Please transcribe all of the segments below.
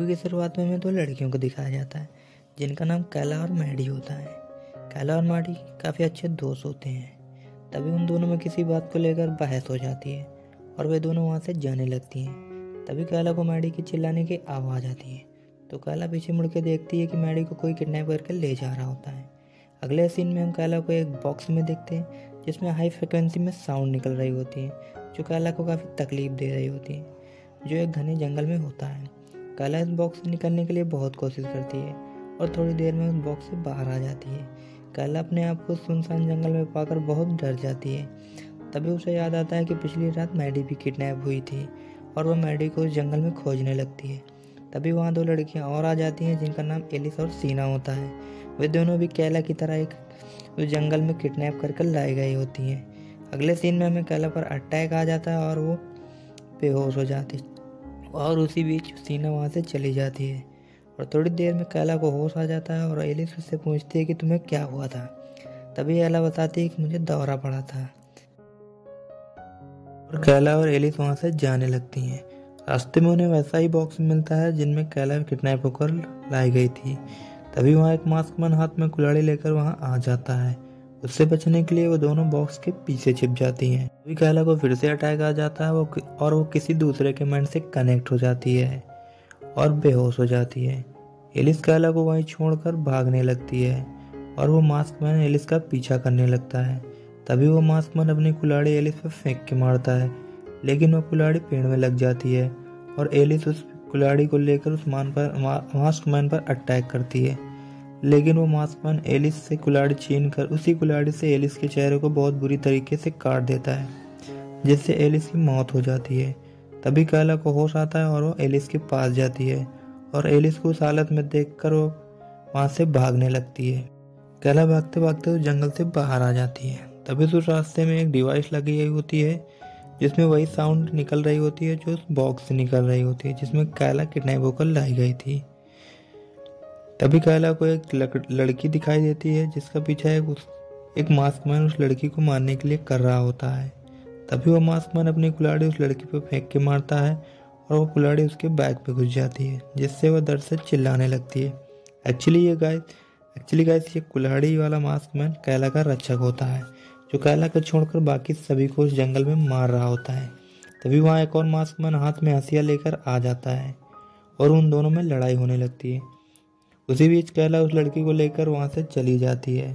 की शुरुआत में हमें दो लड़कियों को दिखाया जाता है जिनका नाम कैला और मैडी होता है। कैला और मैडी काफ़ी अच्छे दोस्त होते हैं। तभी उन दोनों में किसी बात को लेकर बहस हो जाती है और वे दोनों वहाँ से जाने लगती हैं। तभी कैला को मैडी की चिल्लाने की आवाज़ आती है, तो कैला पीछे मुड़ के देखती है कि मैडी को कोई किडनैप करके ले जा रहा होता है। अगले सीन में हम कैला को एक बॉक्स में देखते हैं जिसमें हाई फ्रिक्वेंसी में साउंड निकल रही होती है, जो कैला को काफ़ी तकलीफ दे रही होती है, जो एक घने जंगल में होता है। कैला इस बॉक्स से निकलने के लिए बहुत कोशिश करती है और थोड़ी देर में उस बॉक्स से बाहर आ जाती है। कैला अपने आप को सुनसान जंगल में पाकर बहुत डर जाती है। तभी उसे याद आता है कि पिछली रात मैडी भी किडनैप हुई थी और वह मैडी को उस जंगल में खोजने लगती है। तभी वहाँ दो लड़कियाँ और आ जाती हैं जिनका नाम एलिस और सीना होता है। वे दोनों भी कैला की तरह एक उस जंगल में किडनैप कर लाई गई होती हैं। अगले सीन में हमें कैला पर अटैक आ जाता है और वो बेहोश हो जाती और उसी बीच सीना वहाँ से चली जाती है और थोड़ी देर में कैला को होश आ जाता है और एलिस उससे पूछती है कि तुम्हें क्या हुआ था। तभी कैला बताती है कि मुझे दौरा पड़ा था और कैला और एलिस वहाँ से जाने लगती हैं। रास्ते में उन्हें वैसा ही बॉक्स मिलता है जिनमें कैला किडनैप होकर लाई गई थी। तभी वहाँ एक मास्कमैन हाथ में कुल्हाड़ी लेकर वहाँ आ जाता है। उससे बचने के लिए वो दोनों बॉक्स के पीछे छिप जाती हैं। तभी कैला को फिर से अटैक आ जाता है और वो किसी दूसरे के माइंड से कनेक्ट हो जाती है और बेहोश हो जाती है। एलिस कैला को वहीं छोड़कर भागने लगती है और वो मास्कमैन एलिस का पीछा करने लगता है। तभी वो मास्कमैन अपनी कुल्हाड़ी एलिस पर फेंक के मारता है, लेकिन वो कुल्हाड़ी पेड़ में लग जाती है और एलिस उस कुल्हाड़ी को लेकर उस मास्कमैन पर अटैक करती है। लेकिन वो मास्कमैन एलिस से कुल्हाड़ी छीन कर उसी कुल्हाड़ी से एलिस के चेहरे को बहुत बुरी तरीके से काट देता है, जिससे एलिस की मौत हो जाती है। तभी कैला को होश आता है और वो एलिस के पास जाती है और एलिस को उस हालत में देखकर वो वहाँ से भागने लगती है। कैला भागते भागते उस जंगल से बाहर आ जाती है। तभी उस रास्ते में एक डिवाइस लगी हुई होती है जिसमें वही साउंड निकल रही होती है जो उस बॉक्स से निकल रही होती है जिसमें कैला किडनैप होकर लाई गई थी। तभी कैला को एक लड़की दिखाई देती है जिसका पीछा एक मास्कमैन उस लड़की को मारने के लिए कर रहा होता है। तभी वो मास्कमैन अपनी कुल्हाड़ी उस लड़की पर फेंक के मारता है और वो कुल्हाड़ी उसके बैग पे घुस जाती है, जिससे वह दर्द से चिल्लाने लगती है। एक्चुअली गाइस ये कुल्हाड़ी वाला मास्कमैन कैला का रक्षक होता है, जो कैला को छोड़कर बाकी सभी को उस जंगल में मार रहा होता है। तभी वहाँ एक और मास्कमैन हाथ में हंसिया लेकर आ जाता है और उन दोनों में लड़ाई होने लगती है। उसी बीच कैला उस लड़की को लेकर वहाँ से चली जाती है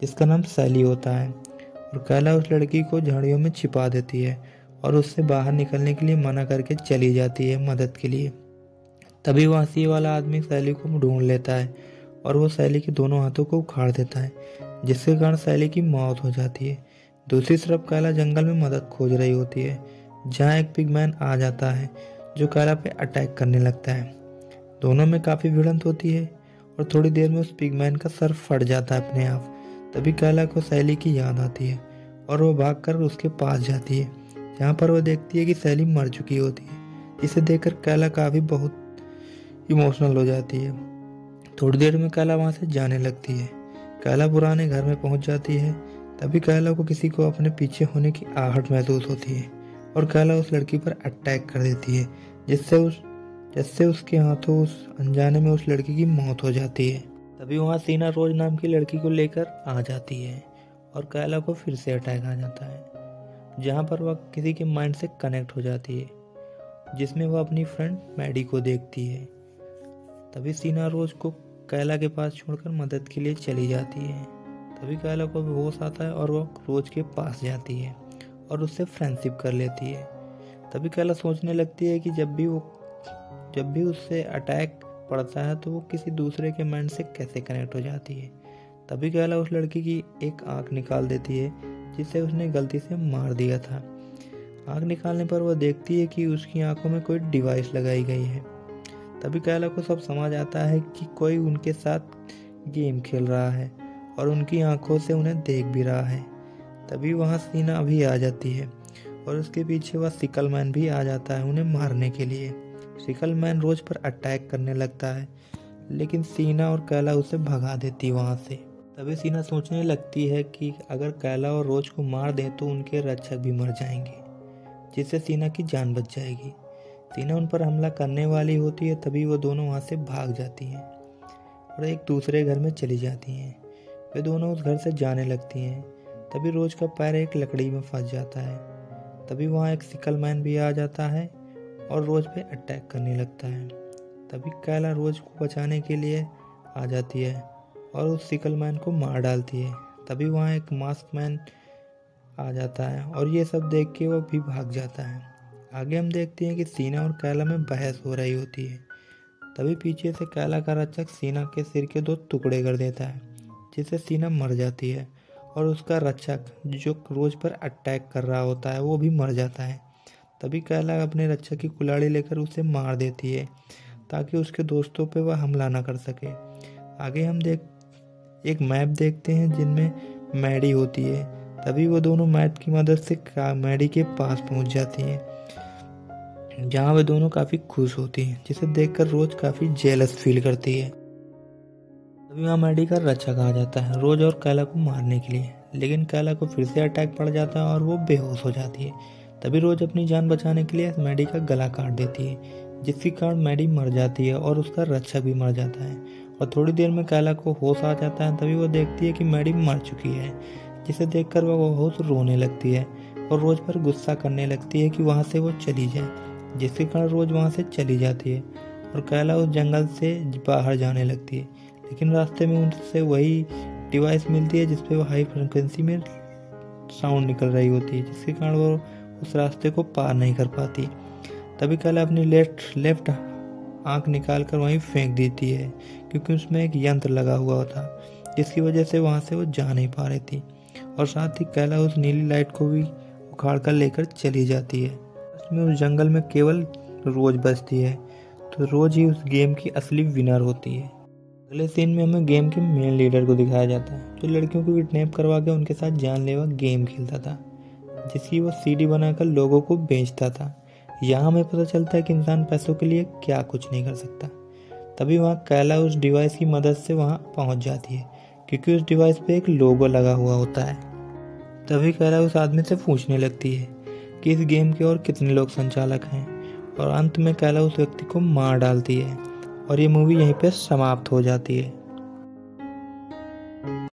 जिसका नाम सैली होता है और कैला उस लड़की को झाड़ियों में छिपा देती है और उससे बाहर निकलने के लिए मना करके चली जाती है मदद के लिए। तभी वो हंसी वाला आदमी सैली को ढूंढ लेता है और वो सैली के दोनों हाथों को उखाड़ देता है, जिसके कारण सैली की मौत हो जाती है। दूसरी तरफ कैला जंगल में मदद खोज रही होती है, जहाँ एक पिगमैन आ जाता है जो कैला पे अटैक करने लगता है। दोनों में काफ़ी भिड़ंत होती है और थोड़ी देर में उस पिगमैन का सर फट जाता है अपने आप। तभी कैला को सैली की याद आती है और वो भागकर उसके पास जाती है, जहाँ पर वो देखती है कि सैली मर चुकी होती है, जिसे देखकर कैला काफ़ी बहुत इमोशनल हो जाती है। थोड़ी देर में कैला वहाँ से जाने लगती है। कैला पुराने घर में पहुँच जाती है। तभी कैला को किसी को अपने पीछे होने की आहट महसूस होती है और कैला उस लड़की पर अटैक कर देती है, जिससे उसके हाथों उस अनजाने में उस लड़की की मौत हो जाती है। तभी वहाँ सीना रोज नाम की लड़की को लेकर आ जाती है और कैला को फिर से अटैक आ जाता है, जहाँ पर वह किसी के माइंड से कनेक्ट हो जाती है, जिसमें वह अपनी फ्रेंड मैडी को देखती है। तभी सीना रोज को कैला के पास छोड़कर मदद के लिए चली जाती है। तभी कैला को होश आता है और वह रोज के पास जाती है और उससे फ्रेंडशिप कर लेती है। तभी कैला सोचने लगती है कि जब भी उससे अटैक पड़ता है तो वो किसी दूसरे के माइंड से कैसे कनेक्ट हो जाती है। तभी कैला उस लड़की की एक आंख निकाल देती है जिसे उसने गलती से मार दिया था। आंख निकालने पर वह देखती है कि उसकी आंखों में कोई डिवाइस लगाई गई है। तभी कैला को सब समझ आता है कि कोई उनके साथ गेम खेल रहा है और उनकी आंखों से उन्हें देख भी रहा है। तभी वहाँ सीना भी आ जाती है और उसके पीछे वह सिकल मैन भी आ जाता है उन्हें मारने के लिए। सिकल मैन रोज पर अटैक करने लगता है, लेकिन सीना और कैला उसे भगा देती वहाँ से। तभी सीना सोचने लगती है कि अगर कैला और रोज को मार दे तो उनके रक्षक भी मर जाएंगे, जिससे सीना की जान बच जाएगी। सीना उन पर हमला करने वाली होती है, तभी वो दोनों वहाँ से भाग जाती हैं और एक दूसरे घर में चली जाती हैं। वे दोनों उस घर से जाने लगती हैं। तभी रोज का पैर एक लकड़ी में फंस जाता है। तभी वहाँ एक सिकल मैन भी आ जाता है और रोज पे अटैक करने लगता है। तभी कैला रोज को बचाने के लिए आ जाती है और उस सिकल मैन को मार डालती है। तभी वहाँ एक मास्क मैन आ जाता है और ये सब देख के वो भी भाग जाता है। आगे हम देखते हैं कि सीना और कैला में बहस हो रही होती है। तभी पीछे से कैला का रक्षक सीना के सिर के 2 टुकड़े कर देता है, जिससे सीना मर जाती है और उसका रक्षक जो रोज पर अटैक कर रहा होता है वो भी मर जाता है। तभी कैला अपने रक्षक की कुल्हाड़ी लेकर उसे मार देती है ताकि उसके दोस्तों पे वह हमला ना कर सके। आगे हम एक मैप देखते हैं जिनमें मैडी होती है। तभी वो दोनों मैप की मदद से मैडी के पास पहुंच जाती हैं, जहां वे दोनों काफ़ी खुश होती हैं, जिसे देखकर रोज काफ़ी जेलस फील करती है। तभी वहाँ मैडी का रक्षक आ जाता है रोज और कैला को मारने के लिए, लेकिन कैला को फिर से अटैक पड़ जाता है और वो बेहोश हो जाती है। तभी रोज अपनी जान बचाने के लिए मैडी का गला काट देती है, जिसके कारण मैडी मर जाती है और उसका रक्षक भी मर जाता है। और थोड़ी देर में कैला को होश आ जाता है। तभी वो देखती है कि मैडी मर चुकी है, जिसे देखकर वह होश रोने लगती है और रोज पर गुस्सा करने लगती है कि वहाँ से वो चली जाए, जिसके कारण रोज वहाँ से चली जाती है और कैला उस जंगल से बाहर जाने लगती है। लेकिन रास्ते में उनसे वही डिवाइस मिलती है जिसपे वो हाई फ्रिक्वेंसी में साउंड निकल रही होती है, जिसके कारण वो उस रास्ते को पार नहीं कर पाती। तभी कैला अपनी लेफ्ट आंख निकाल कर वहीं फेंक देती है, क्योंकि उसमें एक यंत्र लगा हुआ था, जिसकी वजह से वहाँ से वो जा नहीं पा रही थी। और साथ ही कैला उस नीली लाइट को भी उखाड़ कर लेकर चली जाती है। उसमें उस जंगल में केवल रोज बचती है, तो रोज ही उस गेम की असली विनर होती है। अगले सीन में हमें गेम के मेन लीडर को दिखाया जाता है, जो लड़कियों को किडनैप करवा के उनके साथ जानलेवा गेम खेलता था, जिसकी वो सीडी बनाकर लोगों को बेचता था। यहाँ हमें पता चलता है कि इंसान पैसों के लिए क्या कुछ नहीं कर सकता। तभी वहाँ कैला उस डिवाइस की मदद से वहाँ पहुँच जाती है, क्योंकि उस डिवाइस पे एक लोगो लगा हुआ होता है। तभी कैला उस आदमी से पूछने लगती है कि इस गेम के और कितने लोग संचालक हैं, और अंत में कैला उस व्यक्ति को मार डालती है और ये मूवी यहीं पे समाप्त हो जाती है।